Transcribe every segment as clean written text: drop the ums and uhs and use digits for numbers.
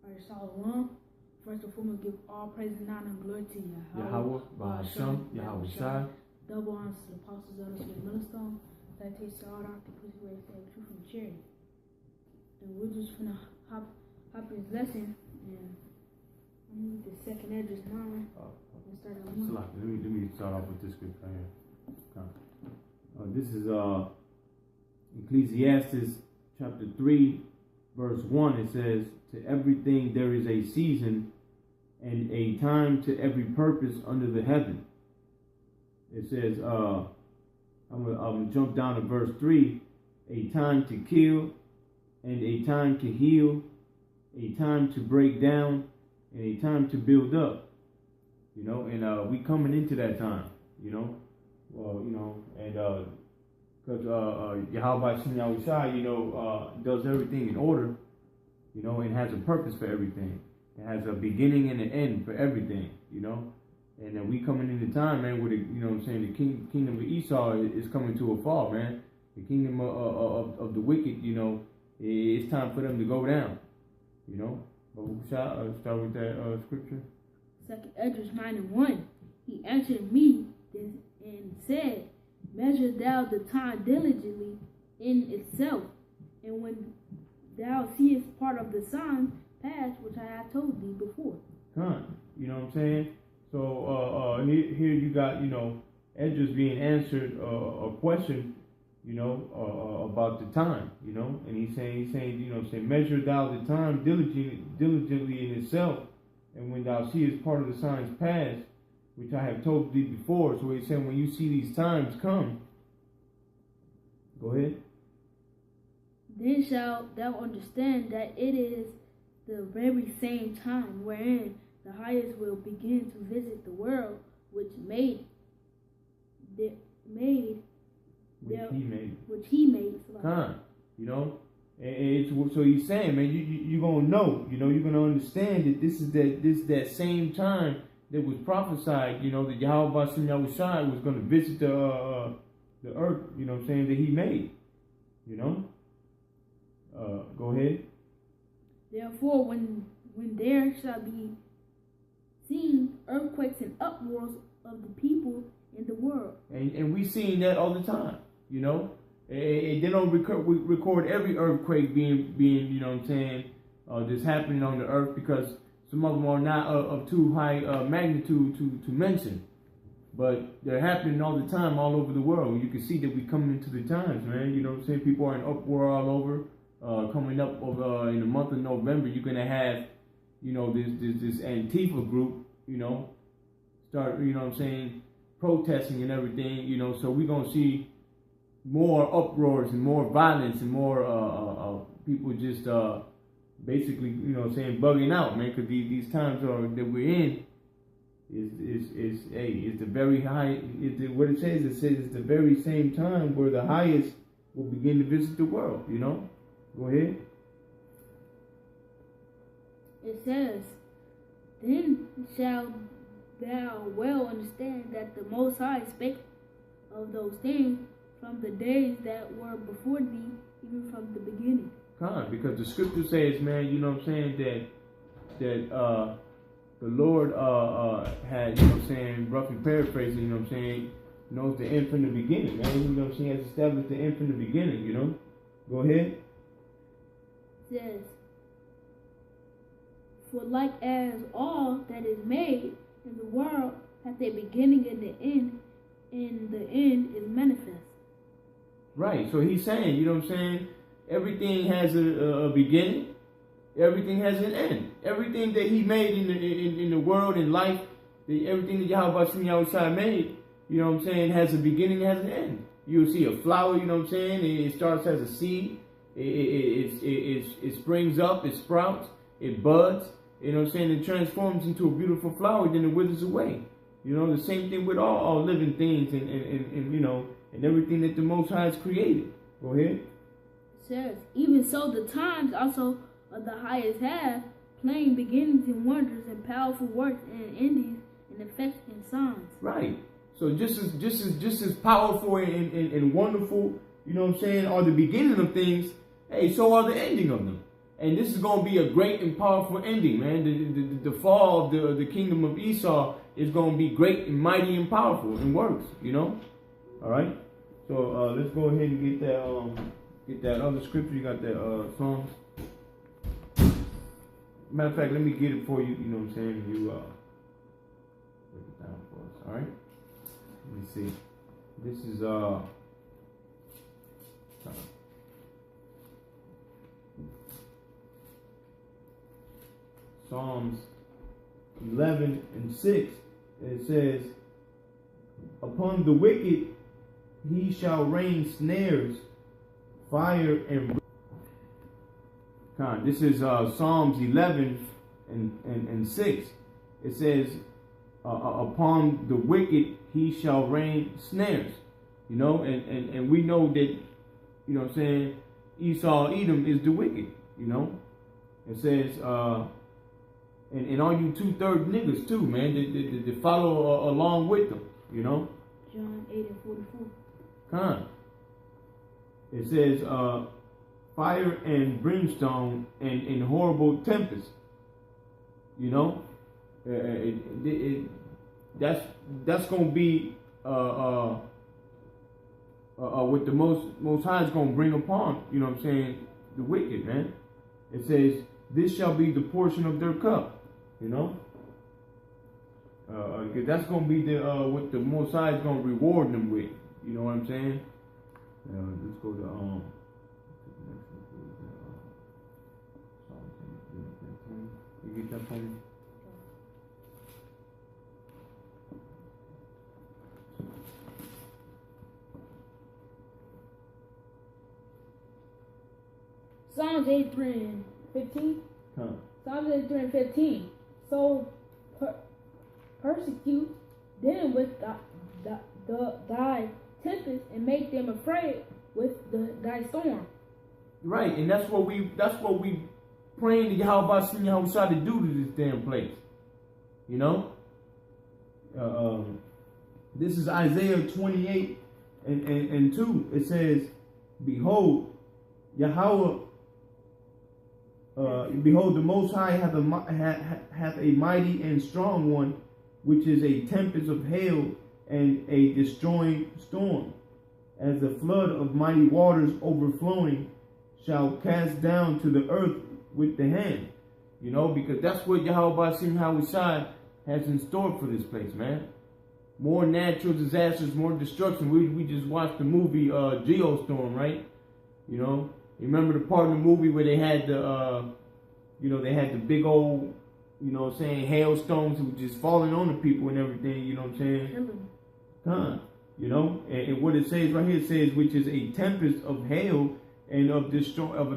Alright, Psalm 1. First and foremost, give all praise and honor and glory to Yahweh, Ba'ashem, Yahweh Shai. Double honor to the apostles of the Smith Millstone. That takes all out the pussy way to the truth from charity. And we're just gonna hop in this lesson, and I'm gonna read the second address 9. Let me start off with this scripture right here. This is Ecclesiastes chapter 3, verse 1. It says, "To everything there is a season, and a time to every purpose under the heaven." It says, I'm gonna jump down to verse 3. "A time to kill, and a time to heal, a time to break down, and a time to build up." You know, and we coming into that time. You know, and because Yahweh Shai, does everything in order. You know, and has a purpose for everything. It has a beginning and an end for everything. You know. And we coming into time, man, with the kingdom of Esau is coming to a fall, man. The kingdom of the wicked, it's time for them to go down, But we'll start with that scripture. Second Esdras 9:1. He answered me and said, "Measure thou the time diligently in itself, and when thou seest part of the signs pass, which I have told thee before." You know what I'm saying? So here you got Esdras being answered a question about the time, and he's saying measure thou the time diligently in itself, and when thou seest part of the signs pass, which I have told thee before. So he's saying when you see these times come, go ahead. "Then shalt thou understand that it is the very same time wherein the highest will begin to visit the world, which he made. So he's saying, man, you're gonna know, you're gonna understand that this is that same time that was prophesied, that Yahweh Shai was gonna visit the earth, that he made, Go ahead. "Therefore, when there shall be seen earthquakes and uproars of the people in the world." And we seen that all the time, And they don't record every earthquake being just happening on the earth, because some of them are not of too high magnitude to mention. But they're happening all the time all over the world. You can see that we coming into the times, man. People are in uproar all over. Coming up in the month of November, you're going to have this Antifa group, start, protesting and everything, so we're going to see more uproars and more violence and more people just basically, bugging out, man, because these times that we're in is the very high, what it says it's the very same time where the highest will begin to visit the world, Go ahead. It says, "Then shalt thou well understand that the Most High spake of those things from the days that were before thee, even from the beginning." Because the scripture says, man, that the Lord had, roughly paraphrasing, knows the end from the beginning, man. Has established the end from the beginning, Go ahead. Says, "For like as all that is made in the world hath a beginning and the end is manifest." Right. So he's saying, everything has a beginning, everything has an end. Everything that he made in the world, in life, everything that Yahweh Shai made, has a beginning, has an end. You'll see a flower, it starts as a seed. It springs up, it sprouts, it buds, it transforms into a beautiful flower, then it withers away. The same thing with all living things and everything that the Most High has created. Go ahead. It says, "Even so the times also of the highest have plain beginnings and wonders and powerful works and endings and effects and signs." Right. So just as powerful and wonderful, are the beginning of things. Hey, so are the ending of them. And this is going to be a great and powerful ending, man. The fall of the kingdom of Esau is going to be great and mighty and powerful and works, you know. All right. So let's go ahead and get that other scripture. You got that Psalms. Matter of fact, let me get it for you. You know what I'm saying? You break it down for us. All right. Let me see. This is Psalms 11:6. It says, "Upon the wicked he shall rain snares, fire and." This is Psalms 11:6. It says, "Upon the wicked he shall rain snares." You know, and we know that, you know what I'm saying, Esau, Edom is the wicked, you know. It says, and all you 2/3 niggas too, man, they follow along with them, you know. John 8:44. It says, fire and brimstone and horrible tempest, you know. That's gonna be what the most high is gonna bring upon, you know what I'm saying, the wicked, man. It says, "This shall be the portion of their cup," you know. That's gonna be the what the most high is gonna reward them with, you know what I'm saying. Let's go to the next one. You get that for me? Psalms 8:3-15. Psalms 8:3-15. So persecute them with thy tempest and make them afraid with thy storm. Right, and that's what we praying to Yahweh Shah to do to this damn place. You know? This is Isaiah 28:2. It says, "Behold, Yahweh, behold, the Most High hath a mighty and strong one, which is a tempest of hail and a destroying storm, as the flood of mighty waters overflowing shall cast down to the earth with the hand." You know, because that's what Yahweh Shai has in store for this place, man. More natural disasters, more destruction. We just watched the movie Geostorm, right? You know, you remember the part of the movie where they had the they had the big old, you know what I'm saying, hailstones that were just falling on the people and everything, you know what I'm saying? You know, and what it says right here, it says, which is a tempest of hail and of a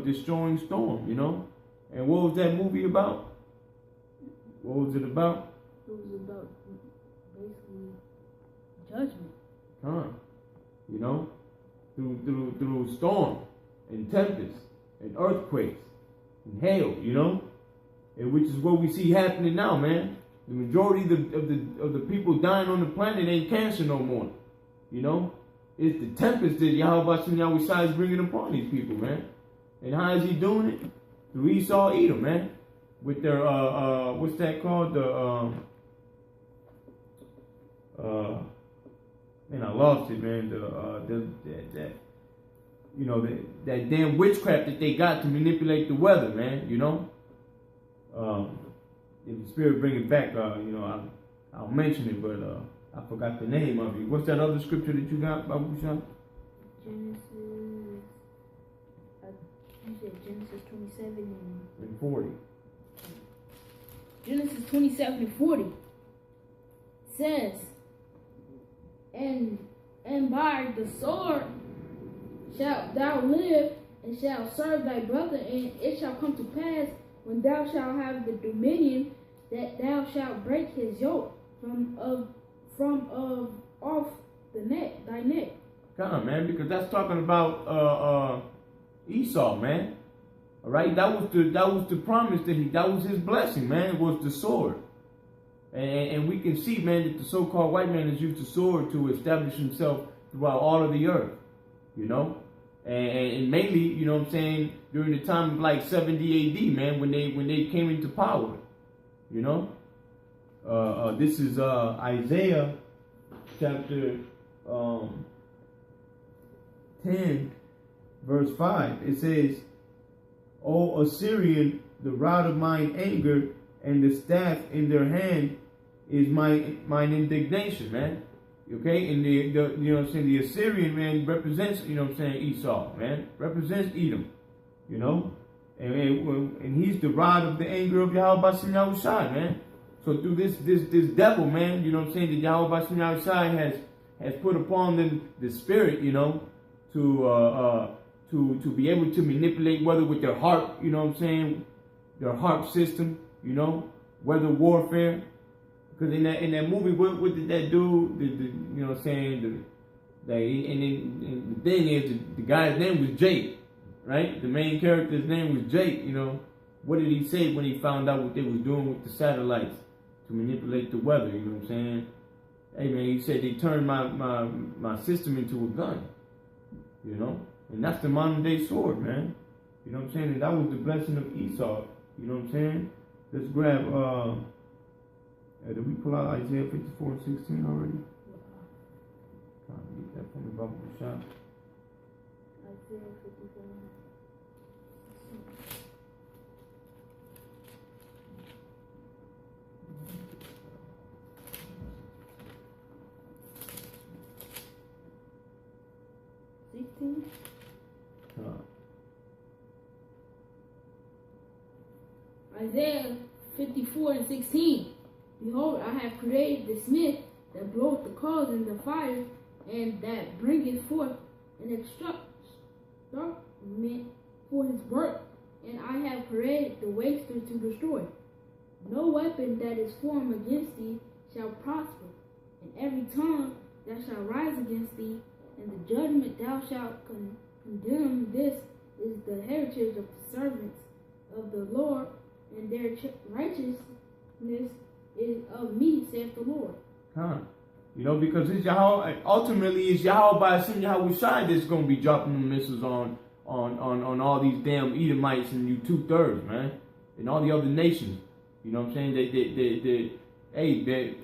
destroying storm, you know? And what was that movie about? What was it about? It was about basically judgment. You know, through storm and tempest and earthquakes and hail, you know, and which is what we see happening now, man. The majority of the people dying on the planet ain't cancer no more, you know. It's the tempest that Yahweh Shai is bringing upon these people, man. And how is he doing it? Through Esau, Edom, man, with their what's that called? Man, I lost it, man. That damn witchcraft that they got to manipulate the weather, man. You know. If the Spirit bring it back, I'll mention it, but I forgot the name of it. What's that other scripture that you got, Babu Shah? Genesis. You said Genesis 27 and 40. Genesis 27:40 says, and by the sword shalt thou live, and shalt serve thy brother, and it shall come to pass, when thou shalt have the dominion, that thou shalt break his yoke from off thy neck. Come on, man, because that's talking about Esau, man. All right, that was the promise that was his blessing, man. It was the sword, and we can see, man, that the so-called white man has used the sword to establish himself throughout all of the earth, you know. And mainly, you know what I'm saying, during the time of like 70 AD, man, when they came into power, you know. This is Isaiah chapter 10, verse 5. It says, O Assyrian, the rod of mine anger and the staff in their hand is mine indignation, man. Okay, and the you know what I'm saying, the Assyrian, man, represents, you know what I'm saying, Esau, man, represents Edom, you know, and he's the rod of the anger of Yahweh Bashim Yahushai, man. So through this devil, man, you know what I'm saying, that Yahweh Bashim Yahushai has put upon them the spirit, you know, to be able to manipulate, whether with their heart, you know what I'm saying, their heart system, you know, whether warfare. Because in that movie, what did that do? You know what I'm saying? And the thing is, the guy's name was Jake, right? The main character's name was Jake. You know, what did he say when he found out what they was doing with the satellites to manipulate the weather? You know what I'm saying? Hey man, he said they turned my system into a gun. You know, and that's the modern day sword, man. You know what I'm saying? And that was the blessing of Esau. You know what I'm saying? Let's grab. Did we pull out Isaiah 54 and 16 already? Trying to get that from the Bible shop. Isaiah 54. Isaiah 54 and 16. Behold, I have created the smith that bloweth the coals in the fire, and that bringeth forth an instrument for his work. And I have created the waster to destroy. No weapon that is formed against thee shall prosper, and every tongue that shall rise against thee, and the judgment thou shalt condemn. This is the heritage of the servants of the Lord, and their righteousness is of me, saith the Lord. You know, because it's Yahweh, ultimately it's Yahweh by Hashem Yahushai that's going to be dropping the missiles on all these damn Edomites and you 2/3, man, and all the other nations. You know what I'm saying? They're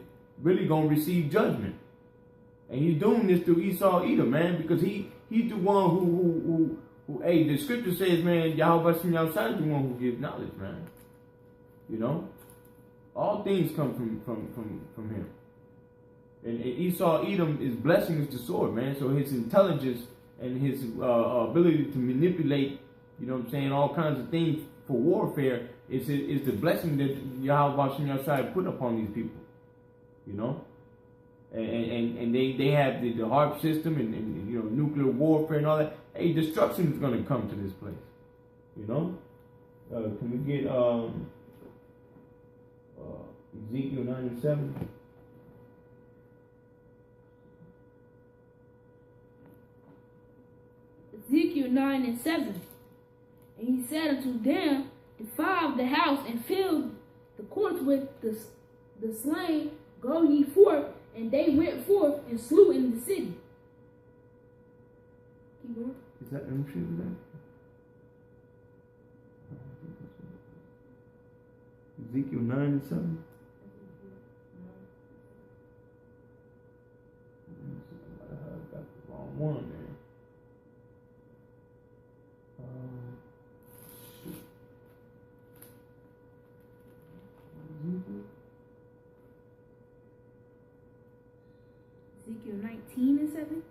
really going to receive judgment. And he's doing this through Esau Edom, man, because he's the one who the scripture says, man, Yahweh Hashem Yahushai is the one who gives knowledge, man. You know? All things come from him. And Esau Edom, his blessing is the sword, man. So his intelligence and his ability to manipulate, you know what I'm saying, all kinds of things for warfare is the blessing that Yahweh Hashem Yahushai put upon these people. You know? And they have the harp system and you know, nuclear warfare and all that. Hey, destruction is going to come to this place. You know? Can we get Ezekiel 9 and 7? Ezekiel 9 and 7. And he said unto them, defile the house and fill the courts with the slain. Go ye forth. And they went forth and slew in the city. Keep going. Is that them shooting there? Ezekiel 9 and 7? I got the wrong one there. Ezekiel 19 and 7.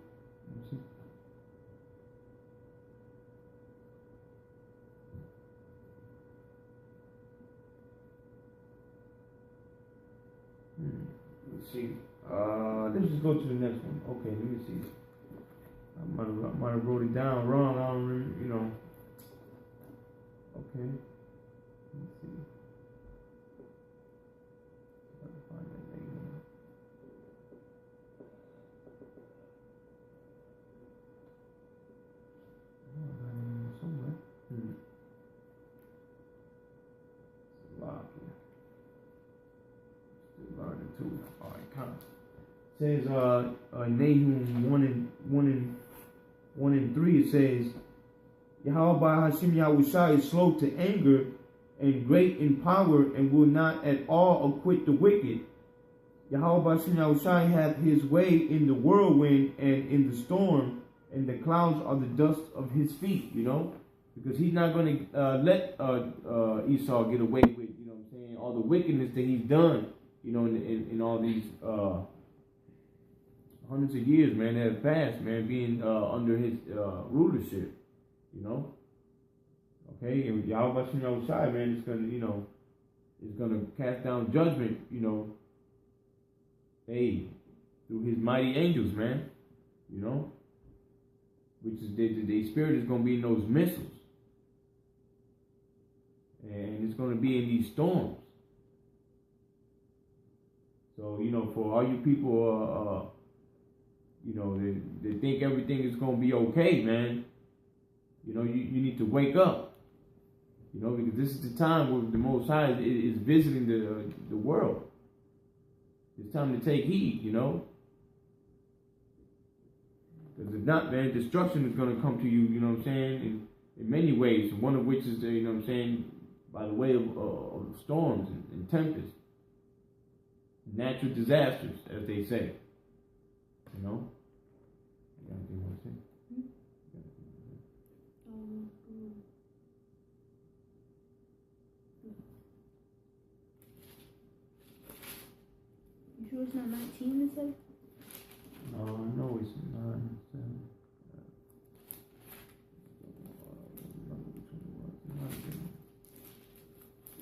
Let's see. Let's just go to the next one. Okay, let me see. I might have wrote it down wrong. I don't remember, you know. Okay. Let's see. Gotta find that name. Somewhere. It's a lot here. Still learning too. All right, kind of. It says Nahum 1 and 3. It says, Yahweh Hashem Yahushua is slow to anger and great in power and will not at all acquit the wicked. Yahweh Hashem Yahushua hath his way in the whirlwind and in the storm, and the clouds are the dust of his feet, you know, because he's not going to let Esau get away with, you know what I'm saying, all the wickedness that he's done, you know, in all these hundreds of years, man, that have passed, man, being under his rulership, you know. Okay, and Yahweh Hashem Yahushua, man, it's gonna, you know, it's gonna cast down judgment, you know, hey, through his mighty angels, man, you know, which is the spirit is gonna be in those missiles, and it's gonna be in these storms. So, you know, for all you people, you know, they think everything is gonna be okay, man. You know, you need to wake up. You know, because this is the time where the Most High is visiting the world. It's time to take heed, you know. Because if not, man, destruction is going to come to you, you know what I'm saying, in many ways. One of which is, you know what I'm saying, by the way of storms and tempests. Natural disasters, as they say. You know? You got anything you want to say? You sure it's not 19 and 7? No, it's 9, 7.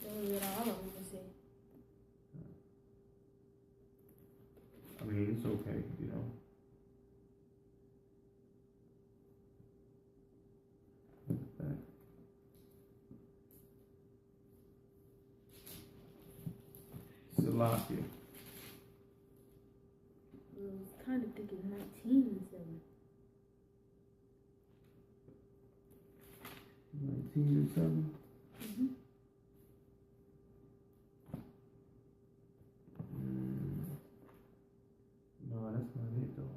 That was what all of them would say. I mean, it's okay, you know. Salakia. I was kind of thinking 19 and 7. 19 and 7? Mm-hmm. No, that's not it though.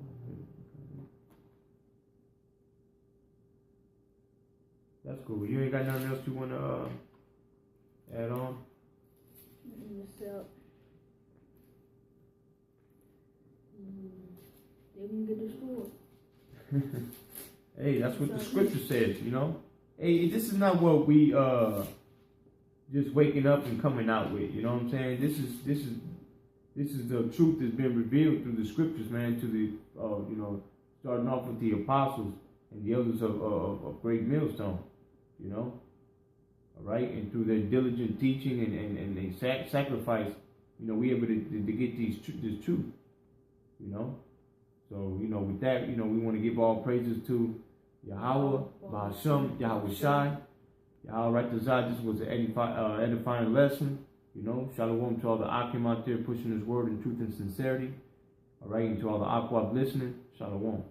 That's cool. You ain't got nothing else you want to add on? What's up? They're gonna get destroyed. Hey, that's what the scripture says, you know. Hey, this is not what we just waking up and coming out with, you know what I'm saying? This is the truth that's been revealed through the scriptures, man, to the you know, starting off with the apostles and the elders of Great Millstone, you know. All right, and through their diligent teaching and they sacrifice, you know, we able to get this truth, you know. So, you know, with that, you know, we want to give all praises to Yahweh, Ba'ashem, Yahweh Shai, Yahweh Ratazah. This was an edifying lesson, you know. Shalom to all the Akim out there pushing his word in truth and sincerity. All right, and to all the Aquab listening, Shalom.